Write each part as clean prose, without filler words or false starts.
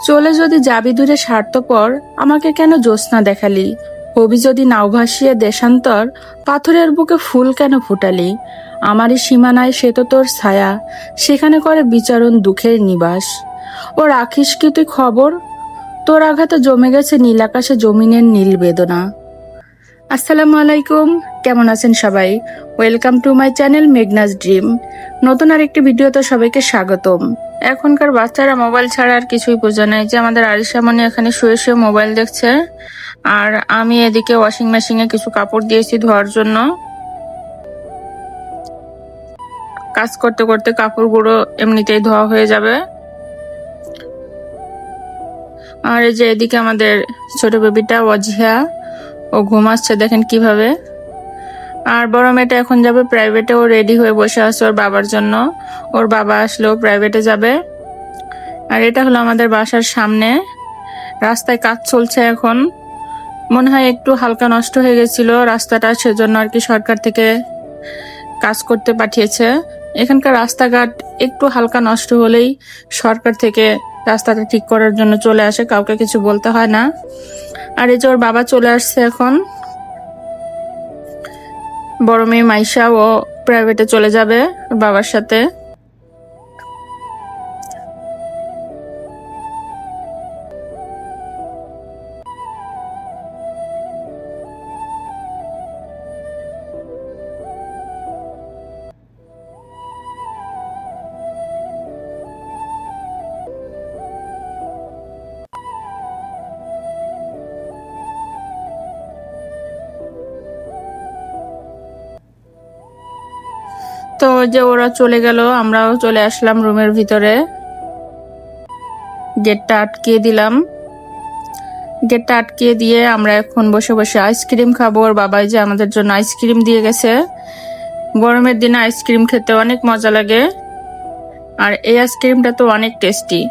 চলে যদি যাবি দূরে স্বার্থপর, আমাকে কেন জ্যোৎস্না দেখালি? হবি যদি নাও ভাসিয়ে দেশান্তর, পাথরের বুকে ফুল কেন ফুটালি? আমারই সীমানায় সে তো তোর ছায়া, সেখানে করে বিচারণ দুঃখের নিবাস। ও রাখিস কি তুই খবর? তোর আঘাতে জমে গেছে নীল আকাশে জমিনের নীল বেদনা। আসসালামু আলাইকুম, কেমন আছেন সবাই? Welcome to my channel Meghna's dream. নতুন আরেকটি ভিডিওতে সবাইকে স্বাগতম। এখনকার বাচ্চারা মোবাইল ছাড়া আর কিছুই বোঝে না। যে আমাদের আরিশা মনি এখানে শুয়ে শুয়ে মোবাইল দেখছে, আর আমি এদিকে ওয়াশিং মেশিনে কিছু কাপড় দিয়েছি ধোয়ার জন্য। কাজ করতে করতে কাপড়গুলো এমনিতেই ধোয়া হয়ে যাবে। আর এই যে এদিকে আমাদের ছোট বেবিটা ওয়াজিহা, ও ঘুমাচ্ছে দেখেন কিভাবে। আর বড় মেয়েটা এখন যাবে প্রাইভেটে, ও রেডি হয়ে বসে আছে ওর বাবার জন্য। ওর বাবা আসলেও প্রাইভেটে যাবে। আর এটা হলো আমাদের বাসার সামনে, রাস্তায় কাজ চলছে এখন। মনে হয় একটু হালকা নষ্ট হয়ে গেছিল রাস্তাটা, সেজন্য আর কি সরকার থেকে কাজ করতে পাঠিয়েছে। এখানকার রাস্তাঘাট একটু হালকা নষ্ট হলেই সরকার থেকে রাস্তাটা ঠিক করার জন্য চলে আসে, কাউকে কিছু বলতে হয় না। আর এই যে ওর বাবা চলে আসছে এখন। বড় মেয়ে মাইশা ও প্রাইভেটে চলে যাবে বাবার সাথে। তো যে ওরা চলে গেল, আমরাও চলে আসলাম রুমের ভিতরে। গেটটা আটকিয়ে দিলাম। গেটটা আটকিয়ে দিয়ে আমরা এখন বসে বসে আইসক্রিম খাবো। ওর বাবাই যে আমাদের জন্য আইসক্রিম দিয়ে গেছে। গরমের দিনে আইসক্রিম খেতে অনেক মজা লাগে, আর এই আইসক্রিমটা তো অনেক টেস্টি।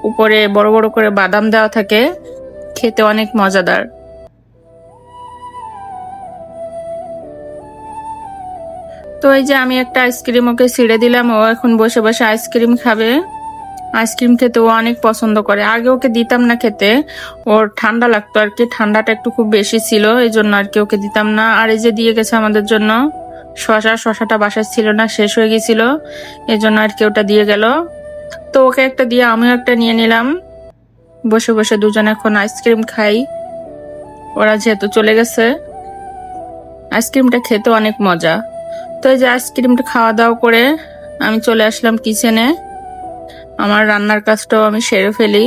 উপরে বড় বড় করে বাদাম দেওয়া থাকে, খেতে অনেক মজাদার। তো এই যে আমি একটা আইসক্রিম ওকে ছিঁড়ে দিলাম, ও এখন বসে বসে আইসক্রিম খাবে। আইসক্রিম খেতে ও অনেক পছন্দ করে। আগে ওকে দিতাম না খেতে, ওর ঠান্ডা লাগতো আর কি, ঠান্ডাটা একটু খুব বেশি ছিল, এই জন্য আর কি ওকে দিতাম না। আর এই যে দিয়ে গেছে আমাদের জন্য শশাটা বাসায় ছিল না, শেষ হয়ে গেছিল, এই জন্য আর কি ওটা দিয়ে গেল। তো ওকে একটা দিয়ে আমিও একটা নিয়ে নিলাম। বসে বসে দুজন এখন আইসক্রিম খাই, ওরা যেহেতু চলে গেছে। আইসক্রিমটা খেতে অনেক মজা। তো এই যে আইসক্রিমটা খাওয়া দাওয়া করে আমি চলে আসলাম কিচেনে। আমার রান্নার কাজটাও আমি সেরে ফেলি।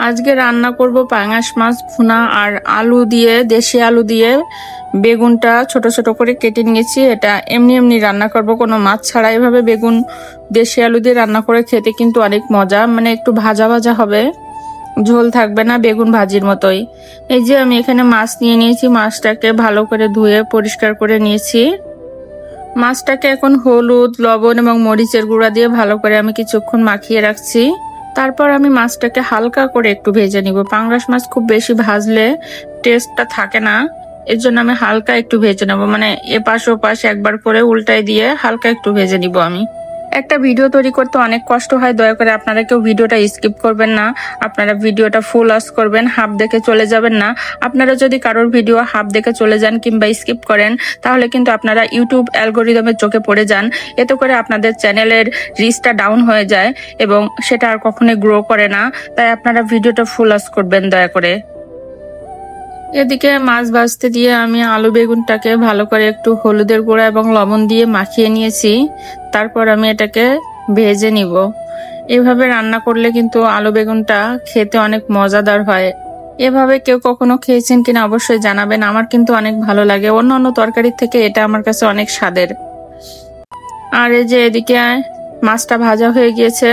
আজকে রান্না করব পাঙাশ মাছ ভুনা আর আলু দিয়ে, দেশি আলু দিয়ে। বেগুনটা ছোট ছোট করে কেটে নিয়েছি। এটা এমনি এমনি রান্না করব, কোনো মাছ ছাড়া। এভাবে বেগুন দেশি আলু দিয়ে রান্না করে খেতে কিন্তু অনেক মজা, মানে একটু ভাজা ভাজা হবে, ঝোল থাকবে না, বেগুন ভাজির মতোই। এই যে আমি এখানে মাছ নিয়ে নিয়েছি, মাছটাকে ভালো করে ধুয়ে পরিষ্কার করে নিয়েছি। মাছটাকে এখন হলুদ, লবণ এবং মরিচের গুঁড়া দিয়ে ভালো করে আমি কিছুক্ষণ মাখিয়ে রাখছি। তারপর আমি মাছটাকে হালকা করে একটু ভেজে নিব। পাঙ্গাস মাছ খুব বেশি ভাজলে টেস্টটা থাকে না, এর জন্য আমি হালকা একটু ভেজে নেব, মানে এপাশ ওপাশ একবার করে উল্টাই দিয়ে হালকা একটু ভেজে নিব। আমি একটা ভিডিও তৈরি করতে অনেক কষ্ট হয়, দয়া করে আপনারা কেউ ভিডিওটা স্কিপ করবেন না। আপনারা ভিডিওটা ফুল ওয়াচ করবেন, হাফ দেখে চলে যাবেন না। আপনারা যদি কারোর ভিডিও হাফ দেখে চলে যান কিংবা স্কিপ করেন, তাহলে কিন্তু আপনারা ইউটিউব অ্যালগোরিদমের চোখে পড়ে যান। এতে করে আপনাদের চ্যানেলের রিচটা ডাউন হয়ে যায় এবং সেটা আর কখনোই গ্রো করে না। তাই আপনারা ভিডিওটা ফুল ওয়াচ করবেন দয়া করে। এদিকে মাছ ভাজতে দিয়ে আমি আলু বেগুনটাকে ভালো করে একটু হলুদের গুঁড়া এবং লবণ দিয়ে মাখিয়ে নিয়েছি। তারপর আমি এটাকে ভেজে নিব। এভাবে রান্না করলে কিন্তু আলু বেগুনটা খেতে অনেক মজাদার হয়। এভাবে কেউ কখনো খেয়েছেন কিনা অবশ্যই জানাবেন, আমার কিন্তু অনেক ভালো লাগে। অন্যান্য তরকারির থেকে এটা আমার কাছে অনেক স্বাদের। আর এই যে এদিকে মাছটা ভাজা হয়ে গিয়েছে,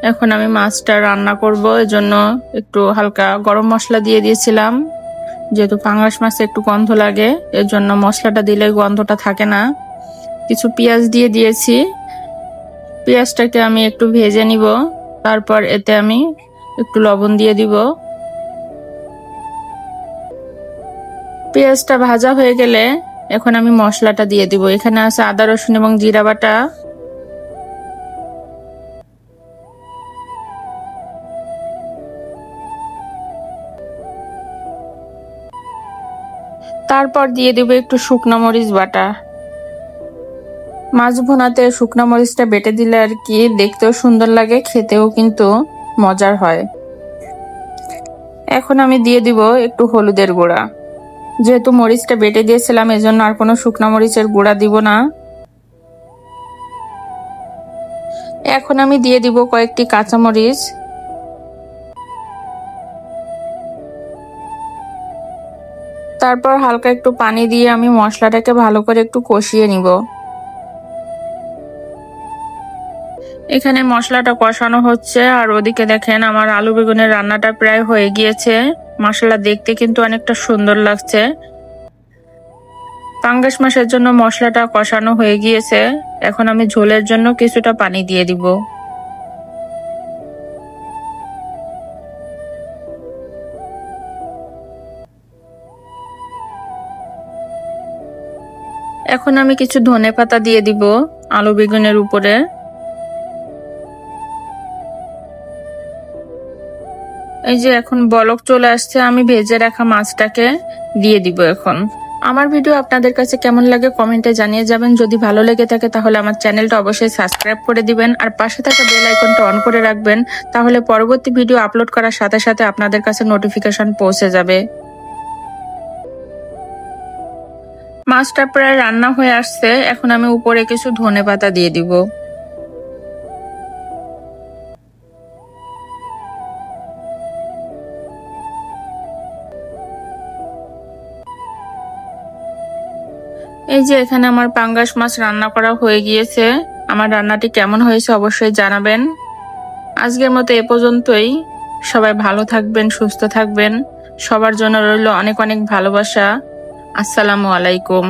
এখন আমি মাছটা রান্না করব। এজন্য একটু হালকা গরম মশলা দিয়ে দিয়েছিলাম, যেহেতু পাঙ্গাস মাছে একটু গন্ধ লাগে, এর জন্য মশলাটা দিলে গন্ধটা থাকে না। কিছু পেঁয়াজ দিয়ে দিয়েছি, পেঁয়াজটাকে আমি একটু ভেজে নিব। তারপর এতে আমি একটু লবণ দিয়ে দিব। পেঁয়াজটা ভাজা হয়ে গেলে এখন আমি মশলাটা দিয়ে দিব। এখানে আছে আদা রসুন এবং জিরা বাটা, তারপর দিয়ে দেব একটু শুকনো মরিচ বাটা। মাছ ভুনাতে শুকনো মরিচটা বেটে দিলে আর কি দেখতেও সুন্দর লাগে, খেতেও কিন্তু মজার হয়। এখন আমি দিয়ে দিব একটু হলুদের গুঁড়া। যেহেতু মরিচটা বেটে দিয়েছিলাম এজন্য আর কোনো শুকনো মরিচের গুঁড়া দিব না। এখন আমি দিয়ে দিব কয়েকটি কাঁচামরিচ। তারপর হালকা একটু পানি দিয়ে আমি মশলাটাকে ভালো করে একটু কষিয়ে নিব। এখানে মশলাটা কষানো হচ্ছে আর ওদিকে দেখেন আমার আলু বেগুনের রান্নাটা প্রায় হয়ে গিয়েছে। মশলা দেখতে কিন্তু অনেকটা সুন্দর লাগছে। পাঙ্গাস মাছের জন্য মশলাটা কষানো হয়ে গিয়েছে। এখন আমি ঝোলের জন্য কিছুটা পানি দিয়ে দিব। এখন আমি কিছু ধনেপাতা দিয়ে দিব আলু বেগুনের উপরে। এই যে এখন বলক চলে আসছে, আমি ভেজে রাখা মাছটাকে দিয়ে দিব। এখন আমার ভিডিও আপনাদের কাছে কেমন লাগে কমেন্টে জানিয়ে যাবেন। যদি ভালো লেগে থাকে তাহলে আমার চ্যানেলটা অবশ্যই সাবস্ক্রাইব করে দিবেন আর পাশে থাকা বেল আইকনটা অন করে রাখবেন, তাহলে পরবর্তী ভিডিও আপলোড করার সাথে সাথে আপনাদের কাছে নোটিফিকেশন পৌঁছে যাবে। মাছটা প্রায় রান্না হয়ে আসছে, এখন আমি উপরে কিছু ধনেপাতা দিয়ে দিব। এই যে এখানে আমার পাঙ্গাস মাছ রান্না করা হয়ে গিয়েছে। আমার রান্নাটি কেমন হয়েছে অবশ্যই জানাবেন। আজকের মতো এ পর্যন্তই। সবাই ভালো থাকবেন, সুস্থ থাকবেন। সবার জন্য রইল অনেক অনেক ভালোবাসা। আসসালামু আলাইকুম।